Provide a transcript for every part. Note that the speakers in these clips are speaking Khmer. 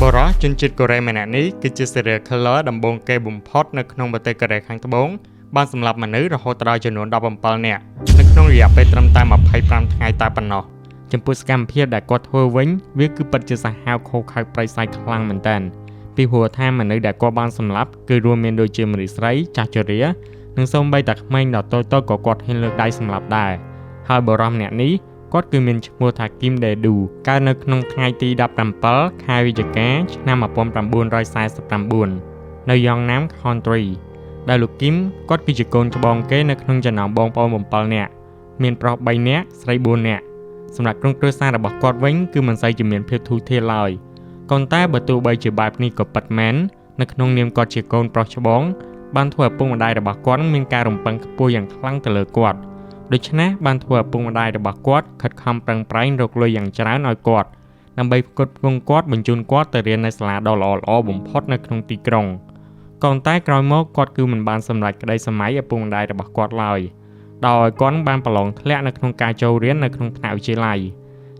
បរិសុទ្ធជនជាតិកូរ៉េម្នាក់នេះគឺជា serial killer ដំបូងគេបំផុតនៅក្នុងប្រទេសកូរ៉េខាងត្បូងបានសម្លាប់មនុស្សរហូតដល់ចំនួន17នាក់នៅក្នុងរយៈពេលត្រឹមតែ25ថ្ងៃតែប៉ុណ្ណោះចំពោះសកម្មភាពដែលគាត់ធ្វើវិញវាគឺពិតជាសាហាវខូខើប្រៃសាយខ្លាំងមែនទែនពីព្រោះថាមនុស្សដែលគាត់បានសម្លាប់គឺរួមមានដូចជាមនុស្សស្រីចាស់ជរានិងសូម្បីតែក្មេងដល់តូចៗក៏គាត់ហ៊ានលើកដៃសម្លាប់ដែរហើយបរិសុទ្ធម្នាក់នេះគាត់គឺមានឈ្មោះថាគីមដេឌូកើតនៅក្នុងថ្ងៃទី17ខែវិច្ឆិកាឆ្នាំ1949នៅយ៉ងណាម Country ដែលលោកគីមគាត់គឺជាកូនច្បងគេនៅក្នុងចំណោមបងប្អូន7នាក់មានប្រុស3នាក់ស្រី4នាក់សម្រាប់ក្រុមគ្រួសាររបស់គាត់វិញគឺមិនសូវជាមានភាពធូរធារឡើយក៏តែបើទោះបីជាបែបនេះក៏ពិតមែននៅក្នុងនាមគាត់ជាកូនប្រុសច្បងបានធ្វើឲ្យឪពុកម្ដាយរបស់គាត់មានការរំពឹងខ្ពស់យ៉ាងខ្លាំងទៅលើគាត់ដូច្នេះបានធ្វើឲ្យឪពុកម្ដាយរបស់គាត់ខិតខំប្រឹងប្រែងរកលុយយ៉ាងច្រើនឲ្យគាត់ដើម្បីផ្គត់ផ្គង់គាត់បញ្ជូនគាត់ទៅរៀននៅសាលាដ៏ល្អៗបំផុតនៅក្នុងទីក្រុងក៏តែក្រោយមកគាត់គឺមិនបានសម្រេចក្តីសម័យឪពុកម្ដាយរបស់គាត់ឡើយដោយគាត់បានប្រឡងធ្លាក់នៅក្នុងការចូលរៀននៅក្នុងថ្នាក់វិទ្យាល័យ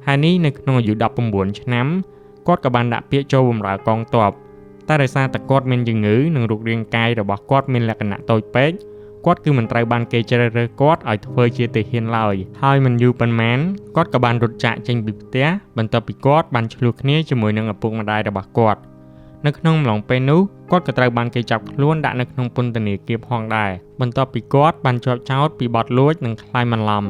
ហើយនេះនៅក្នុងអាយុ19ឆ្នាំគាត់ក៏បានដាក់ពាក្យចូលបម្រើកងទ័ពតែដោយសារតែគាត់មានជំងឺនិងរូបរាងកាយរបស់គាត់មានលក្ខណៈតូចពេកគាត់គឺមិនត្រូវបានគេជ្រើសរើសគាត់ឲ្យធ្វើជាទាហានឡើយហើយមិនយូរប៉ុន្មានគាត់ក៏បានរត់ចាកចេញពីផ្ទះបន្ទាប់ពីគាត់បានឆ្លោះគ្នាជាមួយនឹងឪពុកម្ដាយរបស់គាត់នៅក្នុងអំឡុងពេលនោះគាត់ក៏ត្រូវបានគេចាប់ខ្លួនដាក់នៅក្នុងពន្ធនាគារផងដែរបន្ទាប់ពីគាត់បានជាប់ចោទពីបទលួចនិងក្លែងបន្លំ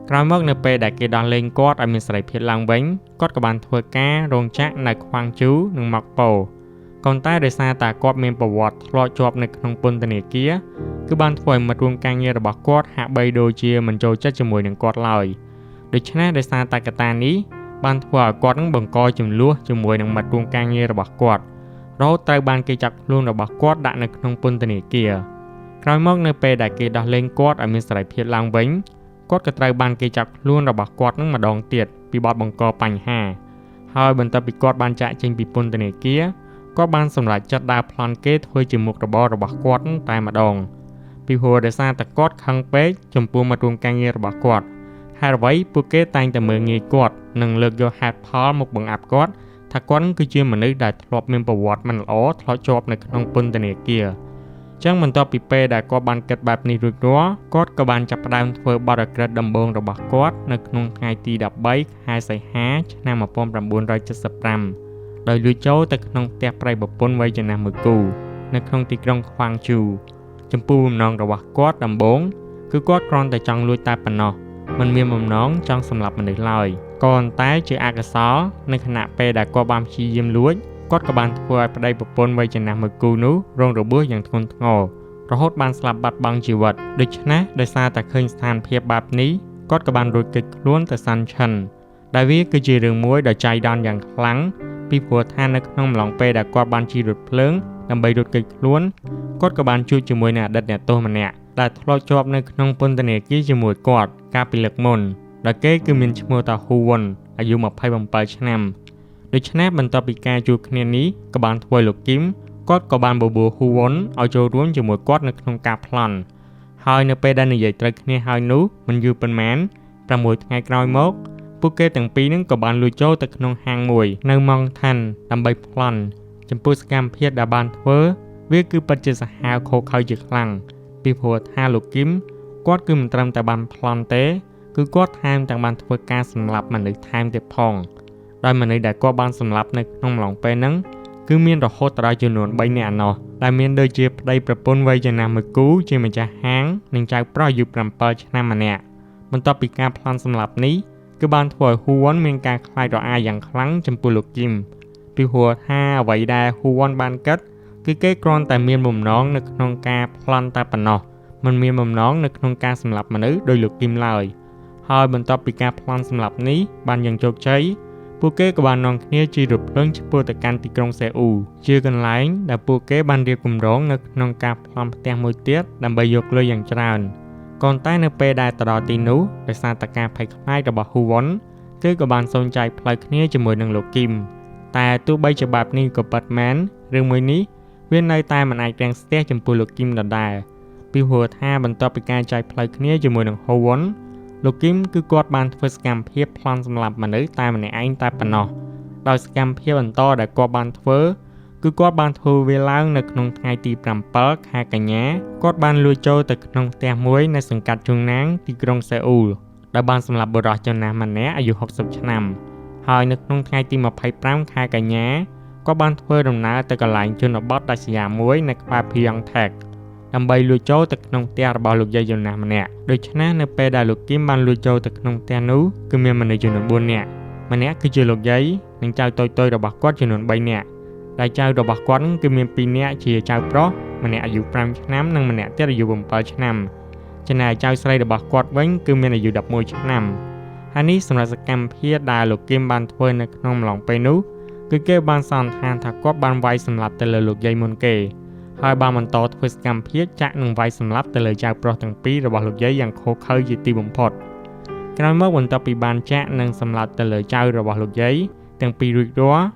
ក្រោយមកនៅពេលដែលគេដោះលែងគាត់ឲ្យមានសេរីភាពឡើងវិញគាត់ក៏បានធ្វើការរោងចក្រនៅខ្វាងជូនិងម៉ាក់ប៉ូក៏តែដោយសារតែគាត់មានប្រវត្តិធ្លាប់ជាប់នៅក្នុងពន្ធនាគារគឺបានធ្វើឲ្យមិត្តរួមការងាររបស់គាត់ហាក់បីដូចជាមិនចូលចិត្តជាមួយនឹងគាត់ឡើយដូច្នេះដោយសារតែកត្តានេះបានធ្វើឲ្យគាត់នឹងបង្កចំនួនជាមួយនឹងមិត្តរួមការងាររបស់គាត់រហូតត្រូវបានគេចាប់ខ្លួនរបស់គាត់ដាក់នៅក្នុងពន្ធនាគារក្រោយមកនៅពេលដែលគេដោះលែងគាត់ឲ្យមានសេរីភាពឡើងវិញគាត់ក៏ត្រូវបានគេចាប់ខ្លួនរបស់គាត់នឹងម្ដងទៀតពីបទបង្កបញ្ហាហើយបន្ទាប់ពីគាត់បានចាកចេញពីពន្ធនាគារគាត់បានសម្រេចចិត្តដើរប្លន់គេធ្វើជាមុខរបររបស់គាត់តែម្ដងពីព្រោះដោយសារតែគាត់ខឹងពេកចំពោះមិត្តរួមការងាររបស់គាត់ហេតុអ្វីពួកគេតែងតែមើលងាយគាត់និងលើកយកហេតុផលមកបង្អាប់គាត់ថាគាត់គឺជាមនុស្សដែលធ្លាប់មានប្រវត្តិមិនល្អធ្លាប់ជាប់នៅក្នុងពន្ធនាគារចឹងបន្ទាប់ពីពេលដែលគាត់បានគិតបែបនេះរួចរាល់គាត់ក៏បានចាប់ផ្ដើមធ្វើបទឧក្រិដ្ឋដំបូងរបស់គាត់នៅក្នុងថ្ងៃទី13ខែសីហាឆ្នាំ1975ដោយលួចចូលទៅក្នុងផ្ទះប្តីប្រពន្ធវ័យចំណាស់មួយគូនៅក្នុងទីក្រុងខ្វាងជូចំពោះបំណងរបស់គាត់ដំបូងគឺគាត់គ្រាន់តែចង់លួចតែប៉ុណ្ណោះមិនមានបំណងចង់សម្លាប់មនុស្សឡើយក៏តែជាអកុសលនៅខណៈពេលដែលគាត់បានព្យាយាមលួចគាត់ក៏បានធ្វើឲ្យប្តីប្រពន្ធវ័យចំណាស់មួយគូនោះរងរបួសយ៉ាងធ្ងន់ធ្ងររហូតបានស្លាប់បាត់បង់ជីវិតដូច្នេះដោយសារតែឃើញស្ថានភាពបែបនេះគាត់ក៏បានរួចគេចខ្លួនទៅសាន់ឈិនដែលវាគឺជារឿងមួយដ៏ចៃដន្យយ៉ាងខ្លាំងពីព្រោះថានៅក្នុងអំឡុងពេលដែលគាត់បានជិះរថភ្លើងដើម្បីរត់គេចខ្លួនគាត់ក៏បានជួបជាមួយនឹងអតីតអ្នកទោសម្នាក់ដែលធ្លាប់ជាប់នៅក្នុងពន្ធនាគារជាមួយគាត់កាលពីលើកមុនដែលគេគឺមានឈ្មោះថាហ៊ូវុនអាយុ27ឆ្នាំដូច្នេះបន្ទាប់ពីការជួបគ្នានេះក៏បានធ្វើឲ្យលោកគីមគាត់ក៏បានបបួលហ៊ូវុនឲ្យចូលរួមជាមួយគាត់នៅក្នុងការប្លន់ហើយនៅពេលដែលនិយាយត្រូវគ្នាហើយនោះមិនយូរប៉ុន្មាន6ថ្ងៃក្រោយមកពួកគេទាំងពីរនឹងក៏បានលួចចូលទៅក្នុងហាងមួយនៅម៉ង់ថាន់ដើម្បីប្លន់ចំពោះសកម្មភាពដែលបានធ្វើវាគឺពិតជាសាហាវខូខើជាខ្លាំងពីព្រោះថាលោកគីមគាត់គឺមិនត្រឹមតែបានប្លន់ទេគឺគាត់ថែមទាំងបានធ្វើការសម្លាប់មនុស្សថែមទៀតផងដោយមនុស្សដែលគាត់បានសម្លាប់នៅក្នុងអំឡុងពេលហ្នឹងគឺមានរហូតដល់ចំនួន3នាក់ណោះដែលមានដូចជាប្តីប្រពន្ធវ័យចំណាស់មួយគូជាម្ចាស់ហាងនិងចៅប្រុសអាយុ7ឆ្នាំម្នាក់បន្ទាប់ពីការប្លន់សម្លាប់នេះគឺបានធ្វើឲ្យហ៊ូវុនមានការខ្លាចរអាយ៉ាងខ្លាំងចំពោះលោកគីមពីព្រោះថាអ្វីដែលហ៊ូវុនបានគិតគឺគេគ្រាន់តែមានបំណងនៅក្នុងការប្លន់តែប៉ុណ្ណោះមិនមានបំណងនៅក្នុងការសម្លាប់មនុស្សដោយលោកគីមឡើយហើយបន្ទាប់ពីការប្លន់សម្លាប់នេះបានយ៉ាងជោគជ័យពួកគេក៏បាននាំគ្នាជិះរថភ្លើងឆ្ពោះទៅកាន់ទីក្រុងសេអ៊ូលជាកន្លែងដែលពួកគេបានរៀបគម្រោងនៅក្នុងការប្លន់ផ្ទះមួយទៀតដើម្បីយកលុយយ៉ាងច្រើនក៏តែនៅពេលដែលទៅដល់ទីនោះដោយសារតែការភ័យខ្លាចរបស់ហ៊ូវុនគឺក៏បានសូនចែកផ្លូវគ្នាជាមួយនឹងលោកគីមតែទោះបីជាបែបនេះក៏ពិតមែនរឿងមួយនេះវានៅតែមិនអាចរាំងស្ទះចំពោះលោកគីមដដែលពីព្រោះថាបន្ទាប់ពីការចែកផ្លូវគ្នាជាមួយនឹងហ៊ូវុនលោកគីមគឺគាត់បានធ្វើសកម្មភាពប្លន់សម្លាប់មនុស្សតែម្នាក់ឯងតែប៉ុណ្ណោះ ដោយសកម្មភាពបន្តដែលគាត់បានធ្វើគឺគាត់បានធ្វើវាឡើងនៅក្នុងថ្ងៃទី7 ខែកញ្ញាគាត់បានលួចចូលទៅក្នុងផ្ទះមួយនៅសង្កាត់ជួងណាងទីក្រុងសេអ៊ូលដែលបានសម្លាប់បុរសចំណាស់ម្នាក់អាយុ60ឆ្នាំហើយនៅក្នុងថ្ងៃទី25 ខែកញ្ញាគាត់បានធ្វើដំណើរទៅកន្លែងជនបទដាច់ស្រយាលមួយនៅក្បែរ Pyeongtaek ដើម្បីលួចចូលទៅក្នុងផ្ទះរបស់លោកយាយចំណាស់ម្នាក់ដូច្នេះនៅពេលដែលលោកគីមបានលួចចូលទៅក្នុងផ្ទះនោះគឺមានមនុស្សចំនួន4នាក់ម្នាក់គឺជាលោកយាយនិងចៅតូចៗរបស់គាត់ចំនួន3នាក់ដែលចៅរបស់គាត់គឺមាន2នាក់ជាចៅប្រុសម្នាក់អាយុ5ឆ្នាំនិងម្នាក់ទៀតអាយុ7ឆ្នាំចំណែកចៅស្រីរបស់គាត់វិញគឺមានអាយុ11ឆ្នាំហើយនេះសម្រាប់សកម្មភាពដែលលោកគីមបានធ្វើនៅក្នុងអំឡុងពេលនោះគឺគេបានសន្និដ្ឋានថាគាត់បានវាយសម្លាប់ទៅលើលោកយាយមុនគេហើយបានបន្តធ្វើសកម្មភាពចាក់នឹងវាយសម្លាប់ទៅលើចៅប្រុសទាំងពីររបស់លោកយាយយ៉ាងឃោរឃៅជាទីបំផុតក្រោយមកបន្ទាប់ពីបានចាក់និងសម្លាប់ទៅលើចៅរបស់លោកយាយទាំងពីររួចរាល់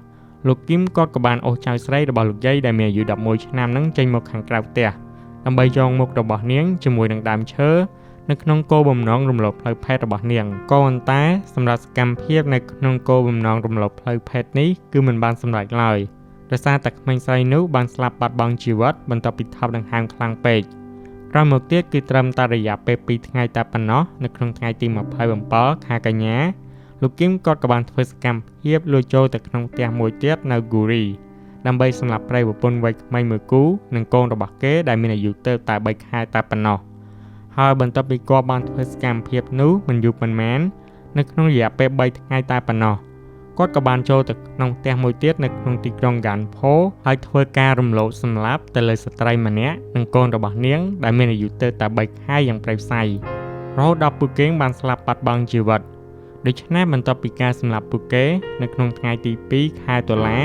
លោកគីមក៏បានអូសចៅស្រីរបស់លោកយាយដែលមានអាយុ11ឆ្នាំនឹងចេញមកខាងក្រៅផ្ទះដើម្បីចងមុខរបស់នាងជាមួយនឹងដើមឈើនៅក្នុងគោលបំណងរំលោភផ្លូវភេទរបស់នាងក៏ប៉ុន្តែសម្រាប់សកម្មភាពនៅក្នុងគោលបំណងរំលោភផ្លូវភេទនេះគឺមិនបានសម្រេចឡើយដោយសារតែក្មេងស្រីនោះបានស្លាប់បាត់បង់ជីវិតបន្ទាប់ពីថប់ដង្ហើមខ្លាំងពេកក្រោយមកទៀតគឺត្រឹមតែរយៈពេល2ថ្ងៃតែប៉ុណ្ណោះនៅក្នុងថ្ងៃទី27 ខែកញ្ញាលោកគីមក៏បានធ្វើសកម្មភាពលួចចូលទៅក្នុងផ្ទះមួយទៀតនៅហ្គូរីដើម្បីសម្លាប់ប្តីប្រពន្ធវ័យក្មេងមួយគូនិងកូនរបស់គេដែលមានអាយុទៅតែ3ខែតែប៉ុណ្ណោះហើយបន្ទាប់ពីគាត់បានធ្វើសកម្មភាពនោះមិនយូរប៉ុន្មាននៅក្នុងរយៈពេល3ថ្ងៃតែប៉ុណ្ណោះគាត់ក៏បានចូលទៅក្នុងផ្ទះមួយទៀតនៅក្នុងទីក្រុងហ្គានផូហើយធ្វើការរំលោភសម្លាប់ទៅលើស្ត្រីម្នាក់និងកូនរបស់នាងដែលមានអាយុទៅតែ3ខែយ៉ាងព្រៃផ្សៃរហូតដល់ពួកគេបានស្លាប់បាត់បង់ជីវិតដូច្នេះបន្ទាប់ពីការសម្លាប់ពួកគេនៅក្នុងថ្ងៃទី2 ខែតុលា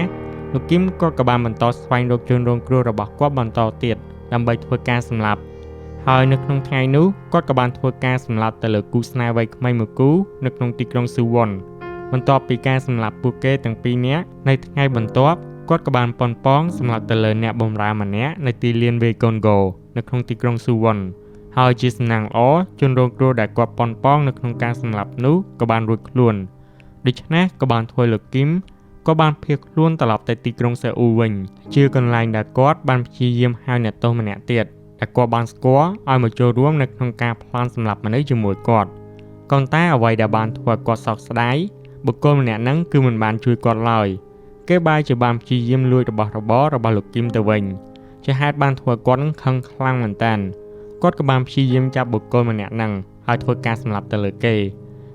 លោកគីមក៏បានបន្តស្វែងរកជនរងគ្រោះរបស់គាត់បន្តទៀតដើម្បីធ្វើការសម្លាប់ហើយនៅក្នុងថ្ងៃនោះគាត់ក៏បានធ្វើការសម្លាប់ទៅលើគូស្នេហ៍វ័យក្មេងមួយគូនៅក្នុងទីក្រុងស៊ូវុនបន្ទាប់ពីការសម្លាប់ពួកគេទាំងពីរនាក់នៅថ្ងៃបន្ទាប់គាត់ក៏បានប៉ុនប៉ងសម្លាប់ទៅលើអ្នកបម្រើម្នាក់នៅទីលានវេកុនហ្គោនៅក្នុងទីក្រុងស៊ូវុនហើយជាសំណាងល្អជនរងគ្រោះដែលគាត់ប៉ុនប៉ងនៅក្នុងការសម្លាប់នោះក៏បានរួចខ្លួនដូច្នេះក៏បានធ្វើលោកគីមក៏បានភៀសខ្លួនត្រឡប់ទៅទីក្រុងសេអ៊ូលវិញជាកន្លែងដែលគាត់បានព្យាយាមហៅអ្នកទោសម្នាក់ទៀតដែលគាត់បានស្គាល់ឲ្យមកចូលរួមនៅក្នុងការប្លន់សម្លាប់មនុស្សជាមួយគាត់ក៏តែអ្វីដែលបានធ្វើឲ្យគាត់សោកស្ដាយបុគ្គលម្នាក់ហ្នឹងគឺមិនបានជួយគាត់ឡើយគេបែរជាបានព្យាយាមលួចរបស់របររបស់លោកគីមទៅវិញជាហេតុបានធ្វើគាត់នឹងខឹងខ្លាំងមែនតើគាត់ក៏បានព្យាយាមចាប់បុគ្គលម្នាក់ហ្នឹងហើយធ្វើការសម្លាប់ទៅលើគេ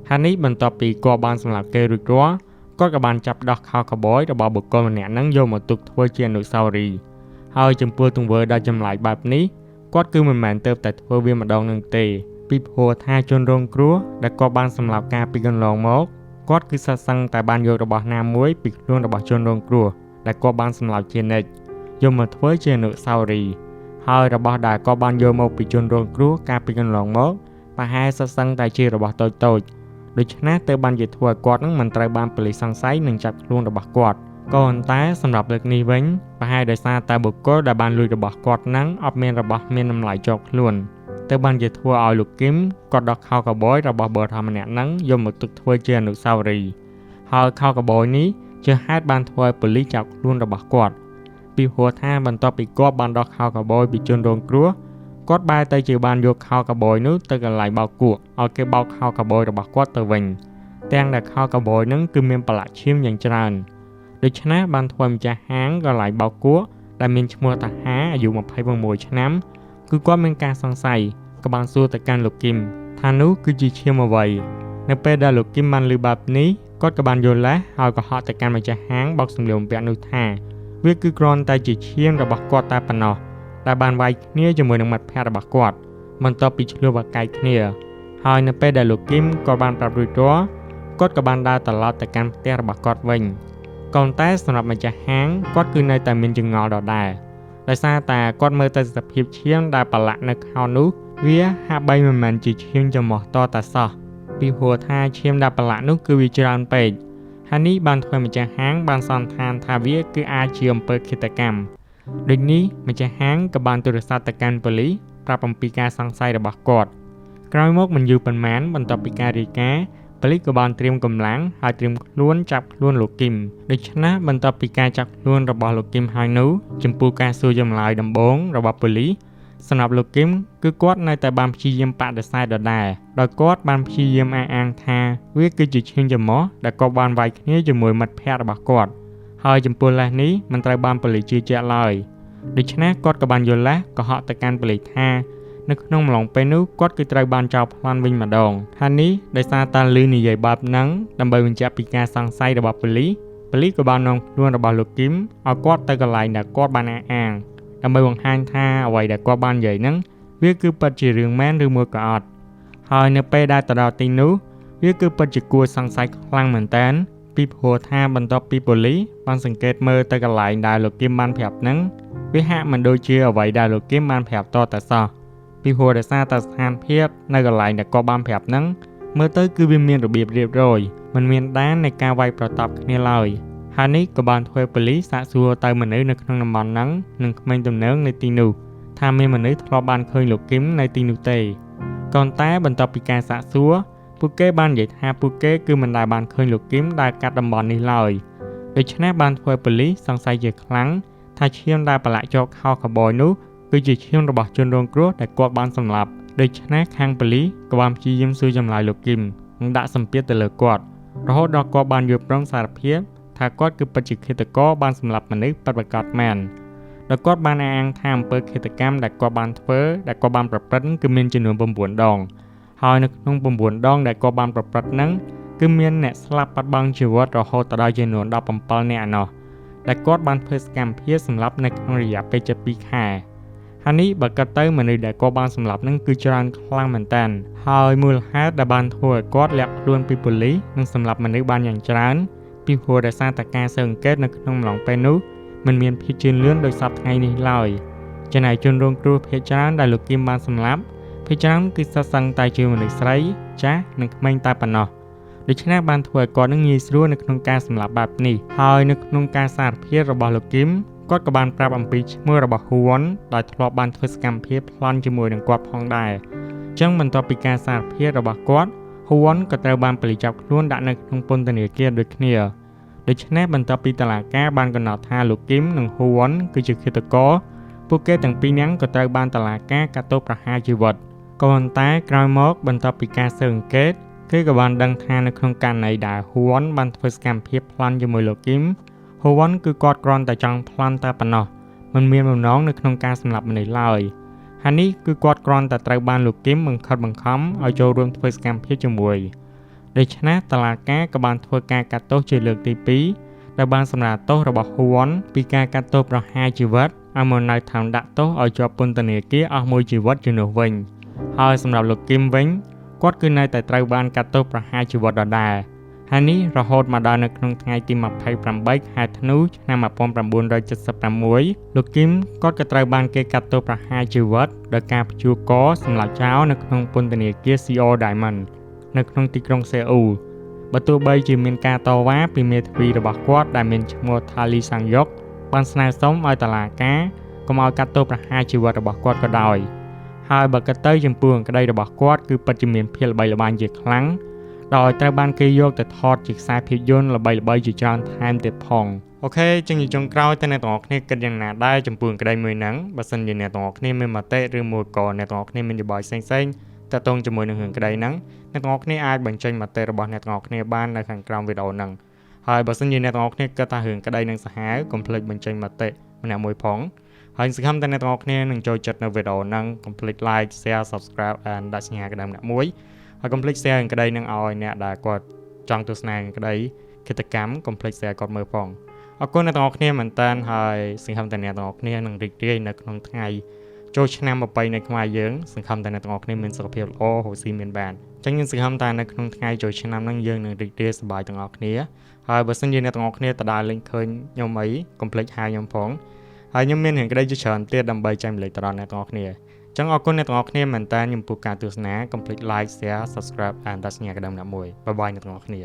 ហើយនេះបន្ទាប់ពីគាត់បានសម្លាប់គេរួចរាល់គាត់ក៏បានចាប់ដោះខោកាបយរបស់បុគ្គលម្នាក់ហ្នឹងយកមកទុកធ្វើជាអនុស្សាវរីយ៍ហើយចំពោះទង្វើដ៏ចម្លែកបែបនេះគាត់គឺមិនមែនទៅតែធ្វើវាម្ដងនឹងទេពីព្រោះថាជនរងគ្រោះដែលគាត់បានសម្លាប់ការពីកន្លងមកគាត់គឺសត្វសឹងតែបានយករបស់ណាមួយពីខ្លួនរបស់ជនរងគ្រោះដែលគាត់បានសម្លាប់ជានិច្ចយកមកធ្វើជាអនុស្សាវរីយ៍ហើយរបស់ដែលគាត់បានយកមកពីជនរងគ្រោះការពីកន្លងមកប្រហែលសត្វសឹងតែជារបស់តូចៗដូច្នេះទៅបានជាធ្វើឲ្យគាត់នឹងមិនត្រូវបានប៉ូលីសសង្ស័យនឹងចាប់ខ្លួនរបស់គាត់ក៏ប៉ុន្តែសម្រាប់លើកនេះវិញប្រហែលដោយសារតែបុគ្គលដែលបានលួចរបស់គាត់នឹងអត់មានរបស់មានតម្លៃជាប់ខ្លួនទៅបានជាធ្វើឲ្យលោកគីមគាត់ដកខោកាបយរបស់បុរសម្នាក់ហ្នឹងយកមកទុកធ្វើជាអនុស្សាវរីយ៍ហើយខោកាបយនេះជាហេតុបានធ្វើឲ្យប៉ូលីសចាប់ខ្លួនរបស់គាត់ពីព្រោះថាបន្ទាប់ពីគាត់បានដកខោកាបយពីជនរងគ្រោះគាត់បែរទៅជាបានយកខោកាបយនោះទៅកន្លែងបោកគក់ឲ្យគេបោកខោកាបយរបស់គាត់ទៅវិញទាំងដែលខោកាបយហ្នឹងគឺមានប្រឡាក់ឈាមយ៉ាងច្រើនដូច្នេះបានធ្វើម្ចាស់ហាងកន្លែងបោកគក់ដែលមានឈ្មោះតាហាអាយុ26ឆ្នាំគឺគាត់មានការសង្ស័យក៏បានសួរទៅកាន់លោកគីមថានោះគឺជាឈាមអ្វីនៅពេលដែលលោកគីមបានឮបែបនេះគាត់ក៏បានយល់ដែរហើយក៏ហៅទៅកាន់ម្ចាស់ហាងបោកសម្លៀកបំពាក់នោះថាវាគឺគ្រាន់តែជាឈាមរបស់គាត់តែប៉ុណ្ណោះដែលបានវាយគ្នាជាមួយនឹងមិត្តភ័ក្តិរបស់គាត់បន្ទាប់ពីឆ្លោះបាកាយគ្នាហើយនៅពេលដែលលោកគីមក៏បានប្រាប់រួចរាល់គាត់ក៏បានដើរត្រឡប់ទៅកាន់ផ្ទះរបស់គាត់វិញក៏តែសម្រាប់ម្ចាស់ហាងគាត់គឺនៅតែមានចង្អុលដដែលដោយសារតែគាត់មើលទៅសភាពឈាមដែលប្រឡាក់នៅខោនោះវាហាក់បីមិនមែនជាឈាមចំោះតតែសោះពីព្រោះថាឈាមដែលប្រឡាក់នោះគឺវាច្រើនពេកហើយនេះបានធ្វើម្ចាស់ហាងបានសន្និដ្ឋានថាវាគឺអាចជាអំពើឃាតកម្មដូចនេះម្ចាស់ហាងក៏បានទូរស័ព្ទទៅកាន់ប៉ូលីសប្រាប់អំពីការសង្ស័យរបស់គាត់ក្រោយមកមិនយូរប៉ុន្មានបន្ទាប់ពីការរាយការណ៍ប៉ ប៉ូលីសក៏បានត្រៀមកម្លាំងហើយត្រៀមខ្លួនចាប់ខ្លួនលោកគឹមដូច្នេះបន្ទាប់ពីការចាប់ខ្លួនរបស់លោកគឹមហើយនោះចំពោះការសួរចម្លើយដំបូងរបស់ប៉ូលីសសម្រាប់លោកគឹមគឺគាត់នៅតែបានព្យាយាមបដិសេធដដែលដោយគាត់បានព្យាយាមអះអាងថាវាគឺជាឈាមច្រមុះដែលគាត់បានវាយគ្នាជាមួយមិត្តភ័ក្តិរបស់គាត់ហើយចំពោះលេសនេះមិនត្រូវបានប៉ូលីសជឿជាក់ឡើយដូច្នេះគាត់ក៏បានយកលេសកុហកទៅកាន់ប៉ូលីសថានៅក្នុងអំឡុងពេលនោះគាត់គឺត្រូវបានចោទប្លន់វិញម្ដងហើយនេះដោយសារតាលឺនិយាយបែបហ្នឹងដើម្បីបញ្ជាក់ពីការសង្ស័យរបស់ប៉ូលីសក៏បាននាំខ្លួនរបស់លោកគឹមឲ្យគាត់ទៅកន្លែងដែលគាត់បានអះអាងដើម្បីបង្ហាញថាអ្វីដែលគាត់បាននិយាយហ្នឹងវាគឺពិតជារឿងមែនឬមួយក៏អត់ហើយនៅពេលដែលទៅដល់ទីនោះវាគឺពិតជាគួរសង្ស័យខ្លាំងមែនតើពីព្រោះថាបន្ទាប់ពីប៉ូលីសបានសង្កេតមើលទៅកន្លែងដែលលោកគឹមបានប្រាប់ហ្នឹងវាហាក់មិនដូចជាអ្វីដែលលោកគឹមបានប្រាប់តតែសោះពីព្រោះដោយសារតែស្ថានភាពនៅកន្លែងដែលគាត់បានប្រាប់ហ្នឹងមើលទៅគឺវាមានរបៀបរៀបរយមិនមានដែននៃការវាយប្រតប់គ្នាឡើយហើយនេះក៏បានធ្វើប៉ូលីសសាកសួរទៅមនុស្សនៅក្នុងតំបន់ហ្នឹងនិងក្មេងទំនើងនៅទីនោះថាមានមនុស្សធ្លាប់បានឃើញលោកគឹមនៅទីនោះទេក៏តែបន្ទាប់ពីការសាកសួរពួកគេបាននិយាយថាពួកគេគឺមិនដែលបានឃើញលោកគឹមដើរកាត់តំបន់នេះឡើយដូច្នេះបានធ្វើប៉ូលីសសង្ស័យជាខ្លាំងថាឈាមដែលប្រឡាក់ជាប់ខោខូវប៊យនោះគឺជាឈាមរបស់ជនរងគ្រោះដែលគាត់បានសម្លាប់ដូច្នេះខាងប៉ូលីសក៏បានព្យាយាមសួរចម្លើយលោកគឹមនិងដាក់សម្ពាធទៅលើគាត់រហូតដល់គាត់បានយល់ព្រមសារភាពថាគាត់គឺពិតជាឃាតករបានសម្លាប់មនុស្សពិតប្រាកដមែនដោយគាត់បានអះអាងថាអំពើឃាតកម្មដែលគាត់បានធ្វើដែលគាត់បានប្រព្រឹត្តគឺមានចំនួន9ដងហើយនៅក្នុង9ដងដែលគាត់បានប្រព្រឹត្តហ្នឹងគឺមានអ្នកស្លាប់បាត់បង់ជីវិតរហូតដល់ចំនួន17នាក់ឯណោះដែលគាត់បានធ្វើសកម្មភាពសម្លាប់នៅក្នុងរយៈពេលជិត2ខែហើយនេះបើគិតទៅមនុស្សដែលគាត់បានសម្លាប់ហ្នឹងគឺច្រើនខ្លាំងមែនតើហើយមូលហេតុដែលបានធ្វើឲ្យគាត់លាក់ខ្លួនពីប៉ូលីសនិងសម្លាប់មនុស្សបានយ៉ាងច្រើនពីព្រោះដោយសារតែការស៊ើបអង្កេតនៅក្នុងអំឡុងពេលនោះមិនមានភាពជឿនលឿនដោយសពថ្ងៃនេះឡើយចំណែកជនរងគ្រោះភាគច្រើនដែលលោកគឹមបានសម្លាប់ភាគច្រើនគឺសុទ្ធសឹងតែជាមនុស្សស្រីចាស់និងក្មេងតែប៉ុណ្ណោះដូច្នេះបានធ្វើឲ្យគាត់នឹងងាយស្រួលនៅក្នុងការសម្លាប់បែបនេះហើយនៅក្នុងការសារភាពរបស់លោកគឹមគាត់ក៏បានប្រាប់អំពីឈ្មោះរបស់ហ៊ូវ៉ុនដែលធ្លាប់បានធ្វើសកម្មភាពប្លន់ជាមួយនឹងគាត់ផងដែរអញ្ចឹងបន្ទាប់ពីការសារភាពរបស់គាត់ហ៊ូវ៉ុនក៏ត្រូវបានប៉ូលីសចាប់ខ្លួនដាក់នៅក្នុងពន្ធនាគារដូចគ្នាដូច្នេះបន្ទាប់ពីតុលាការបានកំណត់ថាលោកគឹមនិងហ៊ូវ៉ុនគឺជាឃាតករពួកគេទាំងពីរនាក់ក៏ត្រូវបានតុលាការកាត់ទោសប្រហារជីវិតក៏ប៉ុន្តែក្រោយមកបន្ទាប់ពីការស៊ើបអង្កេតគេក៏បានដឹងថានៅក្នុងករណីដែលហ៊ូវ៉ុនបានធ្វើសកម្មភាពប្លន់ជាមួយលោកគឹមហ៊ូវ៉ុនគឺគាត់គ្រាន់តែចង់ប្លន់តែប៉ុណ្ណោះមិនមានបំណងនៅក្នុងការសម្លាប់មនុស្សឡើយហើយនេះគឺគាត់គ្រាន់តែត្រូវបានលោកគឹមបង្ខិតបង្ខំឲ្យចូលរួមធ្វើសកម្មភាពជាមួយដូច្នេះតុលាការក៏បានធ្វើការកាត់ទោសជាលើកទី2ដែលបានសម្រាលទោសរបស់ហ៊ូវ៉ុនពីការកាត់ទោសប្រហារជីវិតឲ្យមកនៅថែមដាក់ទោសឲ្យជាប់ពន្ធនាគារអស់មួយជីវិតជំនួសវិញហើយសម្រាប់លោកគឹមវិញគាត់គឺនៅតែត្រូវបានកាត់ទោសប្រហារជីវិតដដែលហើយនេះរហូតមកដល់នៅក្នុងថ្ងៃទី28ខែធ្នូឆ្នាំ1976លោកគឹមគាត់ក៏ត្រូវបានគេកាត់ទោសប្រហារជីវិតដោយការព្យួរកសម្រាប់ចោលនៅក្នុងពន្ធនាគារ CO Diamond នៅក្នុងទីក្រុងសេអ៊ូលបើទោះបីជាមានការតវ៉ាពីមេធាវីរបស់គាត់ដែលមានឈ្មោះ ថាលី សាំងយុកបានស្នើសុំឲ្យតុលាការកុំឲ្យកាត់ទោសប្រហារជីវិតរបស់គាត់ក៏ដោយហើយបើគិតទៅចំពោះក្តីរបស់គាត់គឺពិតជាមានភាពល្បីល្បាញជាខ្លាំងដោយត្រូវបានគេយកទៅថតជាខ្សែភាពយន្តល្បីៗជាច្រើនថែមទៀតផងអូខេចឹងជាចុងក្រោយតើអ្នកទាំងអស់គ្នាគិតយ៉ាងណាដែរចំពោះក្តីមួយហ្នឹងបើសិនជាអ្នកទាំងអស់គ្នាមានមតិឬមួយក៏អ្នកទាំងអស់គ្នាមានយោបល់ផ្សេងៗតាក់ទងជាមួយនឹងរឿងក្តីហ្នឹងអ្នកទាំងអស់គ្នាអាចបញ្ចេញមតិរបស់អ្នកទាំងអស់គ្នាបាននៅខាងក្រោមវីដេអូហ្នឹងហើយបើសិនជាអ្នកទាំងអស់គ្នាគិតថារឿងក្តីនឹងសាហាវកុំភ្លេចបញ្ចេញមតិម្នាក់មួយផងហើយសង្ឃឹមថាអ្នកទាំងអស់គ្នានឹងចូលចិត្តនៅវីដេអូហ្នឹងកុំភ្លេច like share subscribe and ដាក់សញ្ញាកណ្ដឹងម្នាក់មួយហើយកុំភ្លេច share នឹងក្តីនឹងឲ្យអ្នកដែលគាត់ចង់ទស្សនាក្តីគិតកម្មកុំភ្លេច share គាត់មើលផងអរគុណអ្នកទាំងអស់គ្នាមែនតើហើយសង្ឃឹមថាអ្នកទាំងអស់គ្នានឹងរីករាយនៅក្នុងថ្ងៃចូលឆ្នាំប្រពៃណីខ្មែរយើងសង្ឃឹមថាអ្នកទាំងអស់គ្នាមានសុខភាពល្អរស់ស៊ីមានបានអញ្ចឹងយើងសង្ឃឹមថានៅក្នុងថ្ងៃចូលឆ្នាំហ្នឹងយើងនឹងរីករាយសប្បាយទាំងអស់គ្នាហើយបើសិនជាអ្នកទាំងអស់គ្នាតើលេងឃើញខ្ញុំអីកុំភ្លេចហៅខ្ញុំផងហើយខ្ញុំមានរឿងក្តីជាច្រើនទៀតដើម្បីចែកម្លែកទៅដល់អ្នកទាំងអស់គ្នាចឹងអរគុណអ្នកទាំងអស់គ្នាមែនតើចំពោះការទស្សនាកុំភ្លេច like share subscribe និងដាក់សញ្ញាកណ្ដឹងម្នាក់មួយបាយបាយអ្នកទាំងអស់គ្នា